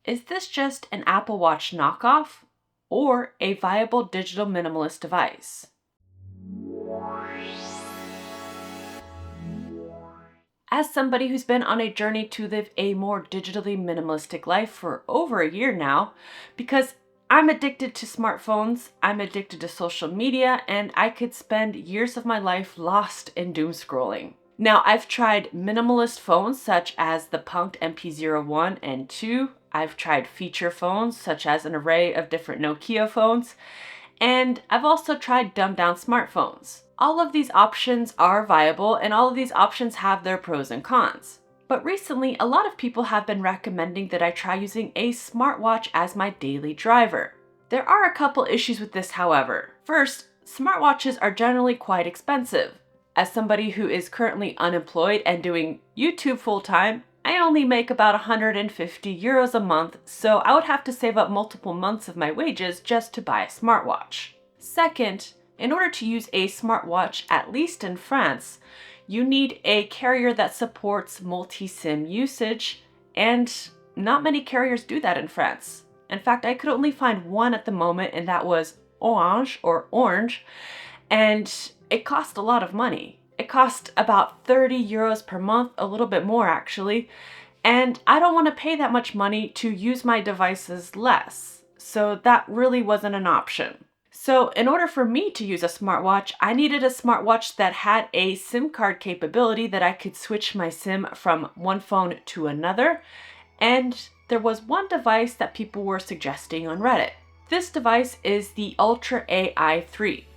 Is this just an Apple Watch knockoff or a viable digital minimalist device? As somebody who's been on a journey to live a more digitally minimalistic life for over a year now, because I'm addicted to smartphones, I'm addicted to social media, and I could spend years of my life lost in doom scrolling. Now, I've tried minimalist phones such as the Punked MP01 and 2. I've tried feature phones such as an array of different Nokia phones, and I've also tried dumbed down smartphones. All of these options are viable and all of these options have their pros and cons. But recently, a lot of people have been recommending that I try using a smartwatch as my daily driver. There are a couple issues with this, however. First, smartwatches are generally quite expensive. As somebody who is currently unemployed and doing YouTube full-time, I only make about 150 euros a month, so I would have to save up multiple months of my wages just to buy a smartwatch. Second, in order to use a smartwatch, at least in France, you need a carrier that supports multi-SIM usage, and not many carriers do that in France. In fact, I could only find one at the moment, and that was Orange, and it cost a lot of money. It cost about 30 euros per month, a little bit more actually, and I don't want to pay that much money to use my devices less, so that really wasn't an option. So in order for me to use a smartwatch, I needed a smartwatch that had a SIM card capability that I could switch my SIM from one phone to another, and there was one device that people were suggesting on Reddit. This device is the Ultra AI 3.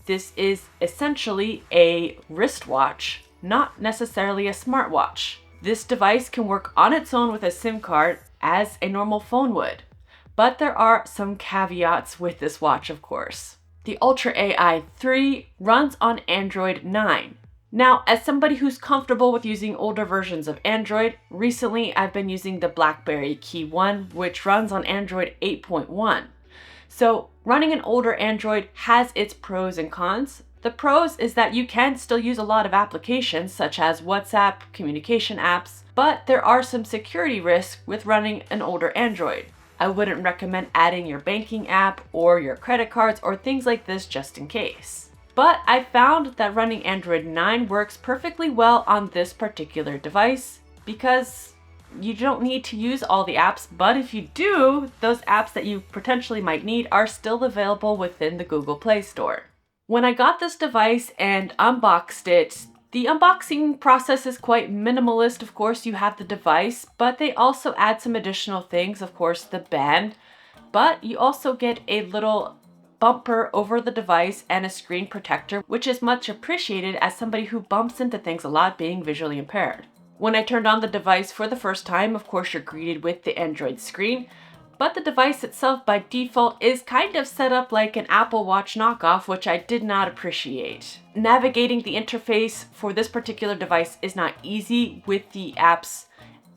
This is essentially a wristwatch, not necessarily a smartwatch. This device can work on its own with a SIM card as a normal phone would. But there are some caveats with this watch, of course. The Ultra AI 3 runs on Android 9. Now, as somebody who's comfortable with using older versions of Android, recently I've been using the BlackBerry Key 1, which runs on Android 8.1. So running an older Android has its pros and cons. The pros is that you can still use a lot of applications such as WhatsApp, communication apps, but there are some security risks with running an older Android. I wouldn't recommend adding your banking app or your credit cards or things like this just in case. But I found that running Android 9 works perfectly well on this particular device because you don't need to use all the apps, but if you do, those apps that you potentially might need are still available within the Google Play Store. When I got this device and unboxed it, the unboxing process is quite minimalist. Of course, you have the device, but they also add some additional things, of course, the band, but you also get a little bumper over the device and a screen protector, which is much appreciated as somebody who bumps into things a lot being visually impaired. When I turned on the device for the first time, of course, you're greeted with the Android screen, but the device itself by default is kind of set up like an Apple Watch knockoff, which I did not appreciate. Navigating the interface for this particular device is not easy with the apps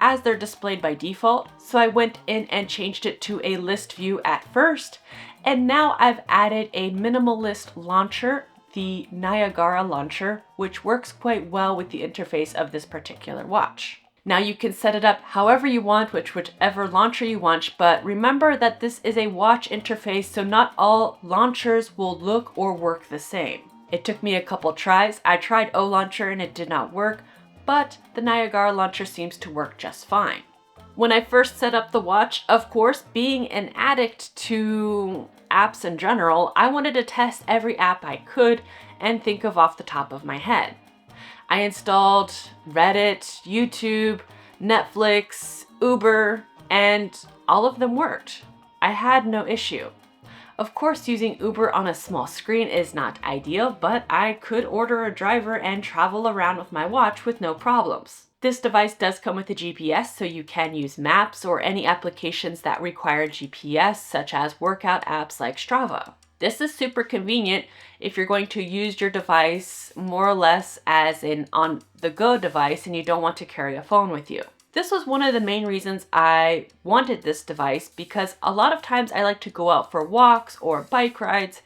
as they're displayed by default, so I went in and changed it to a list view at first, and now I've added a minimalist launcher, the Niagara launcher, which works quite well with the interface of this particular watch. Now you can set it up however you want, whichever launcher you want, but remember that this is a watch interface, so not all launchers will look or work the same. It took me a couple tries. I tried O launcher and it did not work, but the Niagara launcher seems to work just fine. When I first set up the watch, of course, being an addict to apps in general, I wanted to test every app I could and think of off the top of my head. I installed Reddit, YouTube, Netflix, Uber, and all of them worked. I had no issue. Of course, using Uber on a small screen is not ideal, but I could order a driver and travel around with my watch with no problems. This device does come with a GPS, so you can use maps or any applications that require GPS, such as workout apps like Strava. This is super convenient if you're going to use your device more or less as an on-the-go device and you don't want to carry a phone with you. This was one of the main reasons I wanted this device, because a lot of times I like to go out for walks or bike rides,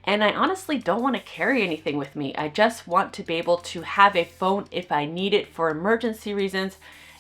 and I honestly don't want to carry anything with me. I just want to be able to have a phone if I need it for emergency reasons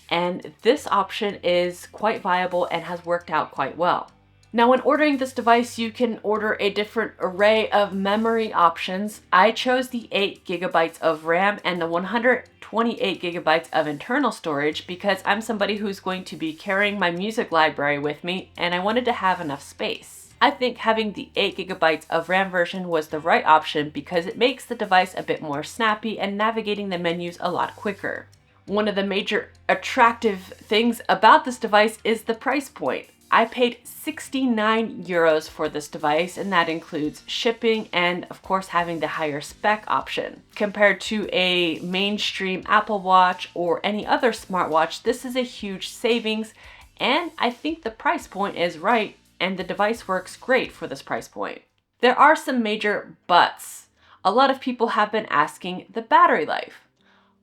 And this option is quite viable and has worked out quite well. Now, when ordering this device, you can order a different array of memory options. I chose the 8 gigabytes of RAM and the 128 gigabytes of internal storage because I'm somebody who's going to be carrying my music library with me and I wanted to have enough space. I think having the 8 gigabytes of RAM version was the right option because it makes the device a bit more snappy and navigating the menus a lot quicker. One of the major attractive things about this device is the price point. I paid 69 euros for this device, and that includes shipping and of course having the higher spec option. Compared to a mainstream Apple Watch or any other smartwatch, this is a huge savings, and I think the price point is right and the device works great for this price point. There are some major buts. A lot of people have been asking the battery life.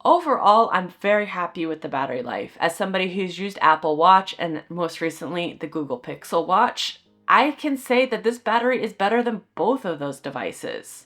Overall, I'm very happy with the battery life. As somebody who's used Apple Watch and most recently the Google Pixel Watch, I can say that this battery is better than both of those devices.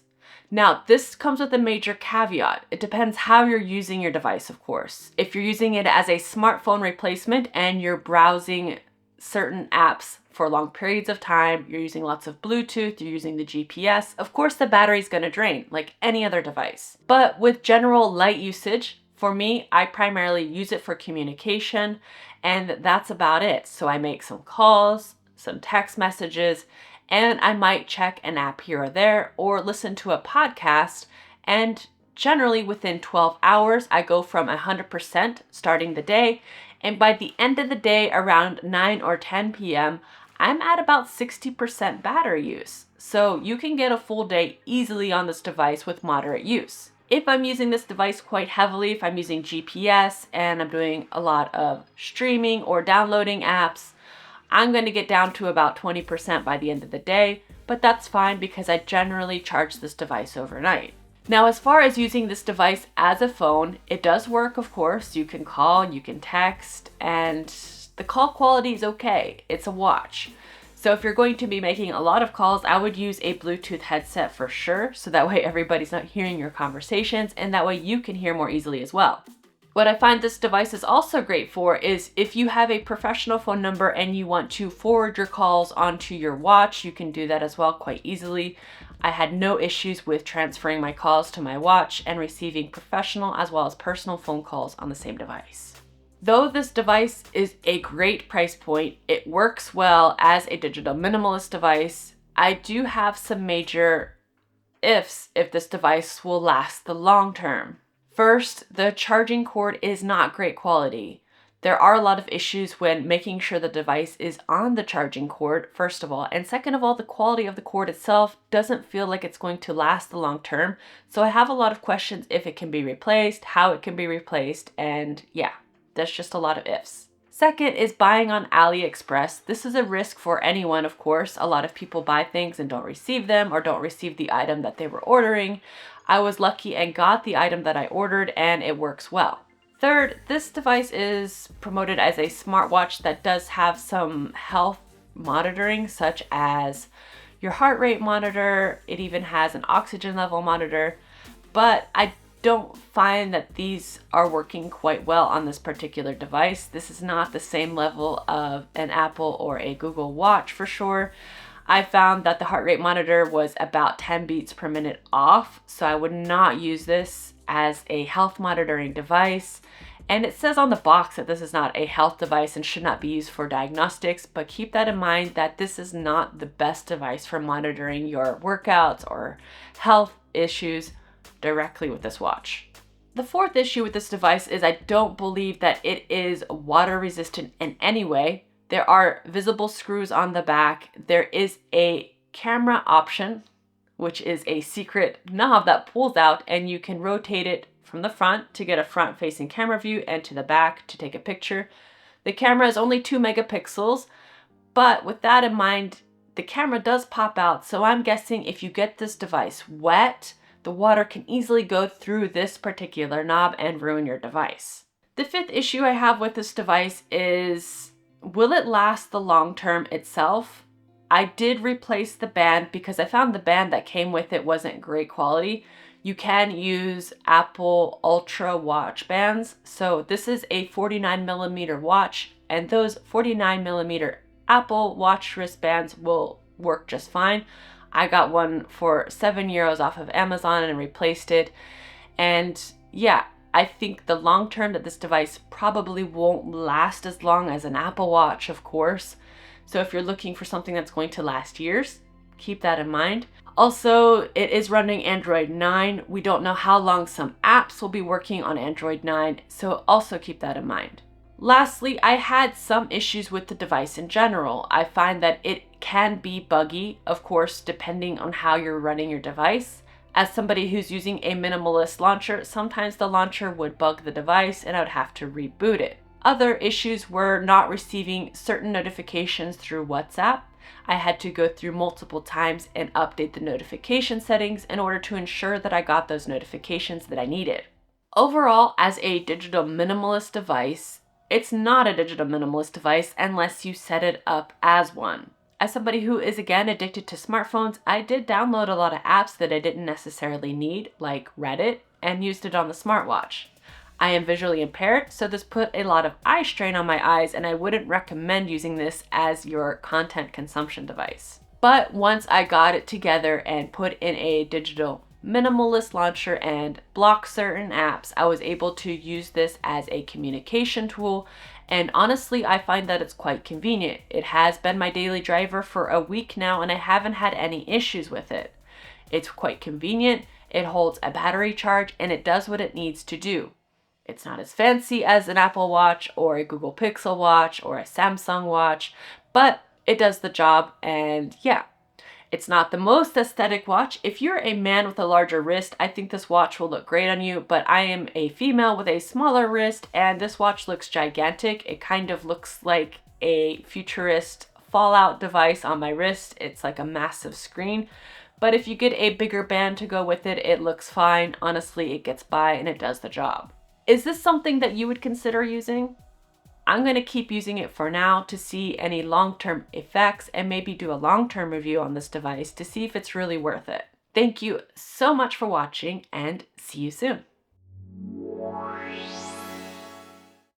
Now, this comes with a major caveat. It depends how you're using your device, of course. If you're using it as a smartphone replacement and you're browsing certain apps for long periods of time, you're using lots of Bluetooth, you're using the GPS, of course the battery's gonna drain like any other device. But with general light usage, for me, I primarily use it for communication and that's about it. So I make some calls, some text messages, and I might check an app here or there or listen to a podcast, and generally within 12 hours, I go from 100% starting the day, and by the end of the day, around 9 or 10 p.m., I'm at about 60% battery use. So you can get a full day easily on this device with moderate use. If I'm using this device quite heavily, if I'm using GPS and I'm doing a lot of streaming or downloading apps, I'm going to get down to about 20% by the end of the day, but that's fine because I generally charge this device overnight. Now, as far as using this device as a phone, it does work, of course. You can call, you can text, and the call quality is okay. It's a watch. So if you're going to be making a lot of calls, I would use a Bluetooth headset for sure. So that way everybody's not hearing your conversations and that way you can hear more easily as well. What I find this device is also great for is if you have a professional phone number and you want to forward your calls onto your watch, you can do that as well quite easily. I had no issues with transferring my calls to my watch and receiving professional as well as personal phone calls on the same device. Though this device is a great price point, it works well as a digital minimalist device, I do have some major ifs if this device will last the long term. First, the charging cord is not great quality. There are a lot of issues when making sure the device is on the charging cord, first of all, and second of all, the quality of the cord itself doesn't feel like it's going to last the long term. So I have a lot of questions if it can be replaced, how it can be replaced, and yeah. That's just a lot of ifs. Second is buying on AliExpress. This is a risk for anyone, of course. A lot of people buy things and don't receive them or don't receive the item that they were ordering. I was lucky and got the item that I ordered and it works well. Third, this device is promoted as a smartwatch that does have some health monitoring, such as your heart rate monitor. It even has an oxygen level monitor, but I don't find that these are working quite well on this particular device. This is not the same level of an Apple or a Google Watch for sure. I found that the heart rate monitor was about 10 beats per minute off, so I would not use this as a health monitoring device. And it says on the box that this is not a health device and should not be used for diagnostics, but keep that in mind that this is not the best device for monitoring your workouts or health issues directly with this watch. The fourth issue with this device is I don't believe that it is water resistant in any way. There are visible screws on the back. There is a camera option, which is a secret knob that pulls out and you can rotate it from the front to get a front facing camera view and to the back to take a picture. The camera is only 2 megapixels, but with that in mind, the camera does pop out. So I'm guessing if you get this device wet, the water can easily go through this particular knob and ruin your device. The fifth issue I have with this device is, will it last the long term itself? I did replace the band because I found the band that came with it wasn't great quality. You can use Apple Ultra watch bands. So this is a 49mm watch, and those 49mm Apple Watch wristbands will work just fine. I got one for €7 off of Amazon and replaced it. And yeah, I think the long term that this device probably won't last as long as an Apple Watch, of course. So if you're looking for something that's going to last years, keep that in mind. Also, it is running Android 9. We don't know how long some apps will be working on Android 9, so also keep that in mind. Lastly, I had some issues with the device in general. I find that it can be buggy, of course, depending on how you're running your device. As somebody who's using a minimalist launcher, sometimes the launcher would bug the device and I would have to reboot it. Other issues were not receiving certain notifications through WhatsApp. I had to go through multiple times and update the notification settings in order to ensure that I got those notifications that I needed. Overall, as a digital minimalist device, it's not a digital minimalist device unless you set it up as one. As somebody who is again addicted to smartphones, I did download a lot of apps that I didn't necessarily need, like Reddit, and used it on the smartwatch. I am visually impaired, so this put a lot of eye strain on my eyes, and I wouldn't recommend using this as your content consumption device. But once I got it together and put in a digital minimalist launcher and block certain apps, I was able to use this as a communication tool. And honestly, I find that it's quite convenient. It has been my daily driver for a week now, and I haven't had any issues with it. It's quite convenient, it holds a battery charge, and it does what it needs to do. It's not as fancy as an Apple Watch or a Google Pixel Watch or a Samsung Watch, but it does the job, and yeah. It's not the most aesthetic watch. If you're a man with a larger wrist, I think this watch will look great on you, but I am a female with a smaller wrist, and this watch looks gigantic. It kind of looks like a futurist Fallout device on my wrist. It's like a massive screen. But if you get a bigger band to go with it, it looks fine. Honestly, it gets by and it does the job. Is this something that you would consider using? I'm going to keep using it for now to see any long-term effects and maybe do a long-term review on this device to see if it's really worth it. Thank you so much for watching and see you soon.